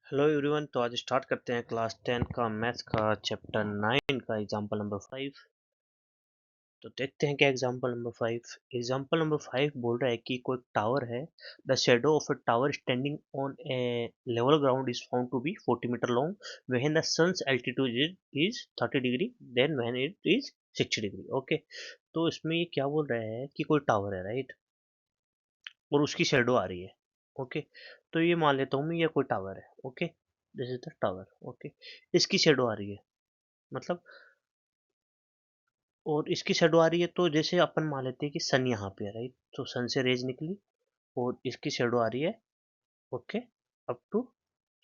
Hello everyone. तो आज start करते हैं क्लास 10 का मैथ्स का चैप्टर 9 का एग्जांपल नंबर 5। तो देखते हैं क्या एग्जांपल नंबर 5। एग्जांपल नंबर 5 बोल रहा है कि कोई टावर है। The shadow of a tower standing on a level ground is found to be 40 metre long when the sun's altitude is 30 degree then when it is 60 degree. Okay, तो इसमें ये क्या बोल रहा है कि कोई टावर है, राइट, और उसकी शेडो आ रही है। ओके, तो ये मान लेता हूँ मैं ये कोई टावर है। Okay, this is the tower. Okay, इसकी शेडो आ रही है, मतलब, और इसकी शेडो आ रही है। तो जैसे अपन मान लेते हैं कि सन यहाँ पे है, राइट, तो सन से रेज निकली और इसकी शेडो आ रही है। ओके, अप टू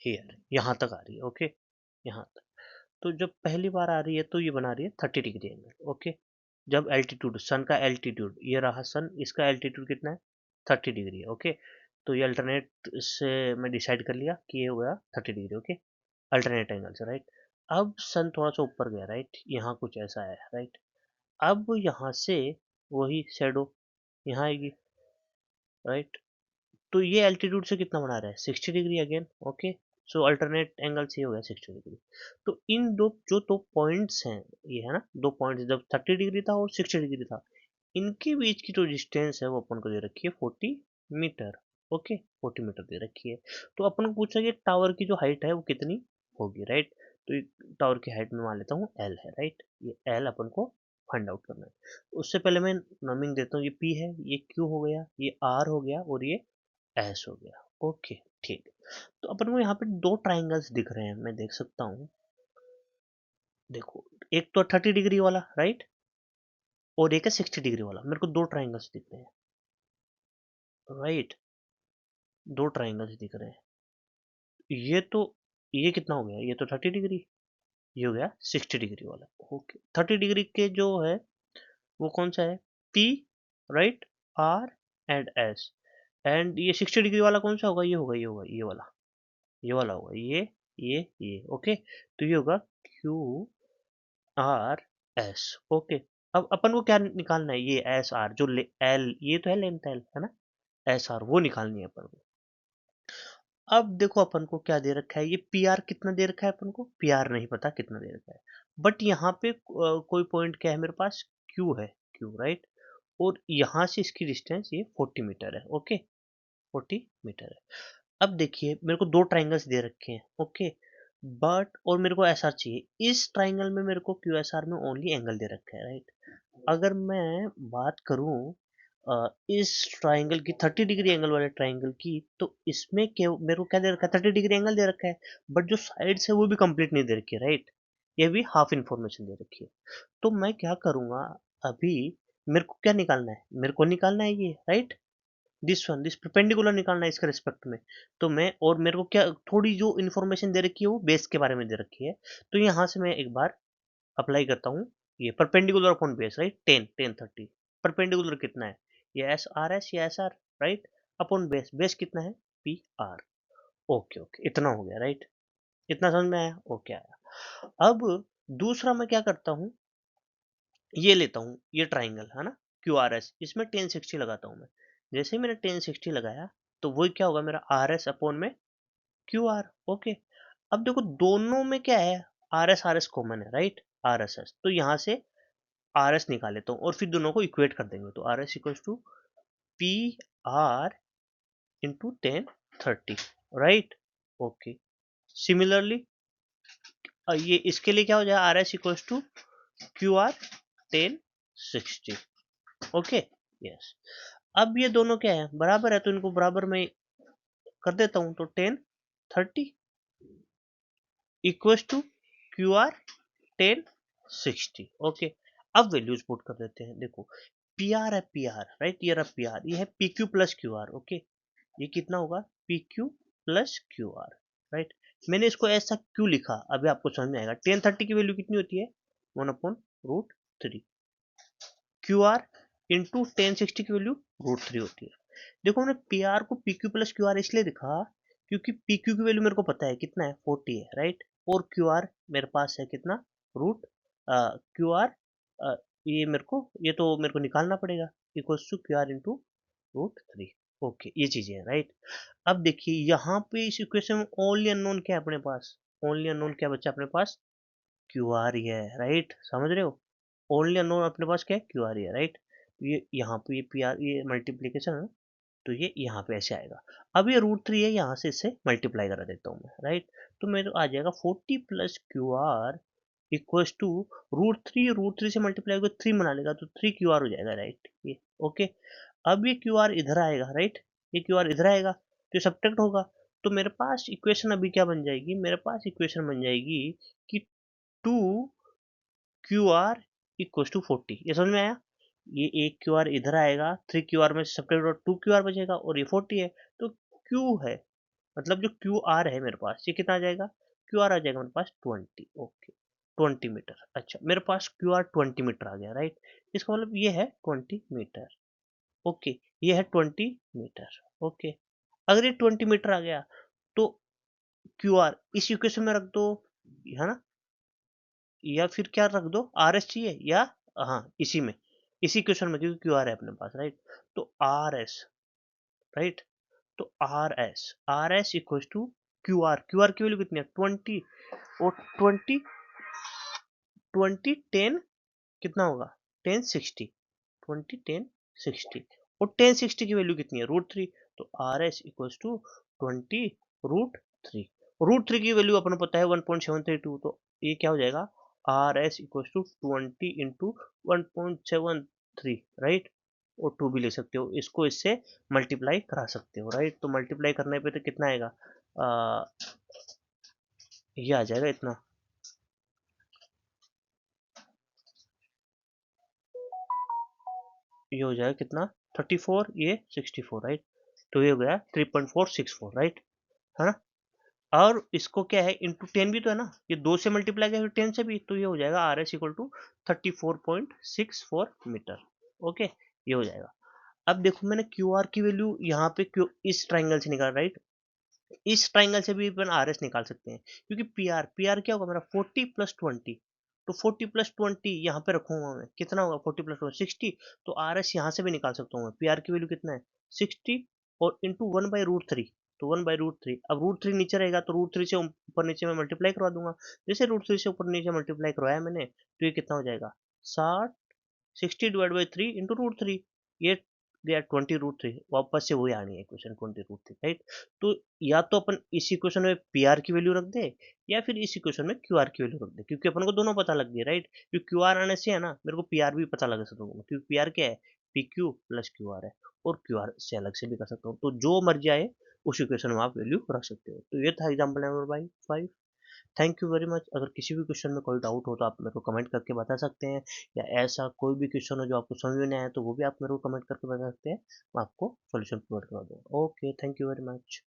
हियर, यहाँ तक आ रही है। ओके, यहाँ तक। तो जब पहली बार आ रही है तो ये बना रही है 30 डिग्री एंगल। ओके, जब एल्टीट्यूड, सन का एल्टीट्यूड, ये रहा सन, इसका एल्टीट्यूड कितना है, 30 डिग्री है। ओके, तो ये अल्टरनेट से मैं डिसाइड कर लिया कि ये हो गया 30 डिग्री। ओके, अल्टरनेट एंगल से, राइट। अब सन थोड़ा सा ऊपर गया, राइट, यहाँ कुछ ऐसा है, राइट। अब यहाँ से वही शैडो यहाँ आएगी, राइट। तो ये एल्टीट्यूड से कितना बना रहा है, 60 डिग्री अगेन। ओके, सो अल्टरनेट एंगल से हो गया 60 डिग्री। तो इन दो जो दो पॉइंट्स हैं, ये है ना दो पॉइंट्स, जब 30 डिग्री था और 60 डिग्री था, इनके बीच की जो डिस्टेंस है वो अपन को दे रखी है 40 मीटर। ओके, 40 मीटर दे रखी है। तो अपन को पूछा कि टावर की जो हाइट है वो कितनी होगी, राइट। तो टावर की हाइट में मान लेता हूँ एल है, राइट। ये एल अपन को फाइंड आउट करना है। उससे पहले मैं नमिंग देता हूँ, ये पी है, ये क्यू हो गया, ये आर हो गया और ये एस हो गया। ओके, ठीक। तो अपन को यहाँ पे दो ट्राइंगल्स दिख रहे हैं, मैं देख सकता हूँ। देखो, एक तो 30 डिग्री वाला, राइट, और एक है 60 डिग्री वाला। मेरे को दो ट्राइंगल्स दिख रहे हैं, राइट, दो ट्राइंगल्स दिख रहे हैं। ये तो, ये कितना हो गया, ये तो 30 डिग्री, ये हो गया 60 डिग्री वाला। ओके, 30 डिग्री के जो है वो कौन सा है, P, right, R and S. And ये 60 डिग्री वाला कौन सा होगा, ये होगा, ये होगा, ये वाला, ये वाला होगा, ये। ओके, तो ये होगा क्यू आर एस। ओके, अब अपन को क्या निकालना है, ये एस आर जो एल, ये तो है लेंथ एल, है ना, एस आर वो निकालनी है अपन को। अब देखो अपन को क्या दे रखा है, ये पी आर कितना दे रखा है, अपन को पी आर नहीं पता कितना दे रखा है। बट यहाँ पे कोई पॉइंट क्या है मेरे पास, क्यू है, क्यू, राइट। और यहाँ से इसकी डिस्टेंस ये 40 मीटर है। ओके, 40 मीटर है। अब देखिए मेरे को दो ट्राइंगल्स दे रखे हैं। ओके, बट और मेरे को एस आर चाहिए। इस ट्राइंगल में मेरे को क्यू एस आर में ओनली एंगल दे रखा है, राइट। अगर मैं बात करूं इस ट्राइंगल की, 30 डिग्री एंगल वाले ट्राइंगल की, तो इसमें क्या मेरे को क्या दे रखा है, 30 डिग्री एंगल दे रखा है। बट जो साइड्स है वो भी कंप्लीट नहीं दे रखी है, राइट। ये भी हाफ इंफॉर्मेशन दे रखी है। तो मैं क्या करूंगा, अभी मेरे को क्या निकालना है, मेरे को निकालना है ये, right, this one, this perpendicular निकालना है इसके रिस्पेक्ट में। तो मैं, और मेरे को क्या थोड़ी जो इन्फॉर्मेशन दे रखी है वो बेस के बारे में दे रखी है। तो यहाँ से मैं एक बार अप्लाई करता हूँ, ये perpendicular upon base, right, 10 10 30। Perpendicular कितना है, ये एस आर एस, ये S R, right, upon base, base कितना है, पी आर। ओके ओके, इतना हो गया, राइट, इतना समझ में आया, ओके आया। अब दूसरा मैं क्या करता हूँ, ये लेता हूँ, ये ट्राइंगल है ना, क्यू आर एस, इसमें 1060 लगाता हूँ मैं। जैसे ही मैंने 1060 लगाया तो वही क्या होगा, मेरा आर एस अपॉन में क्यू आर। ओके, अब देखो दोनों में क्या है, आर एस कॉमन है, राइट, आर एस एस, तो यहाँ से आर एस निकाल लेता हूँ और फिर दोनों को इक्वेट कर देंगे। तो R S equals to P R into 10 30, right. Okay, similarly ये इसके लिए क्या हो जाएगा, R S equals to Q R 1060। Okay, yes. अब ये दोनों क्या है, बराबर है, तो इनको बराबर में कर देता हूँ। तो 10 30 equals to Q R 1060। Okay, अब वैल्यूज पुट कर देते हैं। देखो, पी आर है, पी आर, राइट, ये रहा पी आर, ये है P Q plus Q R. Okay, ये कितना होगा, P Q plus Q R, right. मैंने इसको ऐसा क्यों लिखा, अभी आपको समझ में आएगा। 10 30 की वैल्यू कितनी होती है, 1/√3। क्यू आर इंटू 1060 की वैल्यू √3 होती है। देखो, हमने पी आर को P Q plus Q are इसलिए लिखा क्योंकि पी क्यू की वैल्यू मेरे को पता है कितना है, 40 है, राइट। और क्यू आर मेरे पास है कितना, रूट क्यू आर, ये मेरे को, ये तो मेरे को निकालना पड़ेगा, equals to Q R into √3। Okay, ये चीजें है, राइट। अब देखिए यहाँ पे इस इक्वेशन में ओनली अननोन क्या है अपने पास, ओनली अननोन क्या बच्चा अपने पास, क्यू आर ही है, राइट, समझ रहे हो। ओनली अननोन अपने पास क्या है, क्यू आर ही है, राइट। ये यहाँ पे ये पी आर, ये मल्टीप्लीकेशन है, तो ये यहाँ पे ऐसे आएगा। अब ये √3 है, यहाँ से इससे मल्टीप्लाई करा देता हूँ मैं, राइट। तो मेरे आ जाएगा 40 plus Q R equals to √3 से मल्टीप्लाई होगा 3 बना लेगा तो 3 QR हो जाएगा, राइट, ये ओके। अब ये क्यू आर इधर आएगा, राइट, ये क्यू आर इधर आएगा तो सब्ट्रैक्ट होगा। तो मेरे पास इक्वेशन अभी क्या बन जाएगी, मेरे पास इक्वेशन बन जाएगी कि 2 QR = 40। ये समझ में आया। ये एक क्यू आर इधर आएगा, 3 QR में सब्ट्रैक्ट और 2 QR बचेगा और ये 40 है। तो क्यू है, मतलब जो क्यू आर है मेरे पास, ये कितना आ जाएगा, क्यू आर आ जाएगा मेरे पास 20, ओके, 20 मीटर। अच्छा, मेरे पास क्यू आर 20 मीटर आ गया, राइट। इसका मतलब ये है 20 मीटर, ओके, ये है 20 मीटर, ओके। अगर ये 20 मीटर आ गया तो क्यू आर इस इक्वेशन में रख दो, है ना, या फिर क्या रख दो, आर एस चाहिए, या हाँ इसी में, इसी इक्वेशन में, क्योंकि क्यू आर है अपने पास, राइट। तो आर एस, राइट, तो R S equal to Q R की वैल्यू कितनी है, 20, और 20 10 कितना होगा, 1060, 20 10 60, और 1060 की वैल्यू कितनी है, √3। तो आर एस इक्वल्स टू 20 √3, √3 की वैल्यू अपन पता है 1.732, तो ये क्या हो जाएगा, R S equals to 20 × 1.73, right. और 2 भी ले सकते हो, इसको इससे मल्टीप्लाई करा सकते हो, राइट। तो मल्टीप्लाई करने पे तो कितना आएगा, आ, ये आ जाएगा इतना, ये हो जाएगा कितना, 34, ये 64, राइट। तो ये हो गया 3.464, राइट, है ना। और इसको क्या है, इंटू 10 भी तो है ना, ये 2 से मल्टीप्लाई किया फिर 10 से भी, तो ये हो जाएगा R S equal to 34.64 metre, okay, ये हो जाएगा। अब देखो मैंने क्यू आर की वैल्यू यहाँ पे क्यू इस ट्राइंगल से निकाल, राइट, इस ट्राइंगल से भी अपन आर एस निकाल सकते हैं, क्योंकि पी आर क्या होगा मेरा, 40 + 20, तो 40 + 20 यहाँ पे रखूंगा मैं, कितना होगा 40 + 20 60, तो आर एस यहाँ से भी निकाल सकता हूँ मैं, पी आर की वैल्यू कितना है 60, और इंटू 1/√3, तो 1/√3, अब √3 नीचे रहेगा तो √3 से ऊपर नीचे मैं मल्टीप्लाई करवा दूंगा। जैसे √3 से ऊपर नीचे मल्टीप्लाई करवाया मैंने, तो ये कितना हो जाएगा, 60, 60/3 इंटू √3, ये गया 20 √3, वापस से वही आनी है इक्वेशन 20 √3, राइट। तो या तो अपन इस इक्वेशन में पी आर की वैल्यू रख दे, या फिर इस इक्वेशन में क्यू आर की वैल्यू रख दे, क्योंकि अपन को दोनों पता लग गया, राइट। क्योंकि क्यू आर आने से है ना, मेरे को पी आर भी पता लग सकता हूँ, क्योंकि पी आर क्या है, P Q plus Q R है, और क्यू आर से अलग से भी कर सकता हूँ, तो जो मर्जी आए उस इक्वेशन में आप वैल्यू रख सकते हो। तो ये था example number by 5। Thank you very much. अगर किसी भी क्वेश्चन में कोई डाउट हो तो आप मेरे को कमेंट करके बता सकते हैं, या ऐसा कोई भी क्वेश्चन हो जो आपको समझ में नहीं आया तो वो भी आप मेरे को कमेंट करके बता सकते हैं, मैं आपको सॉल्यूशन प्रोवाइड करा दूंगा। Okay, thank you very much.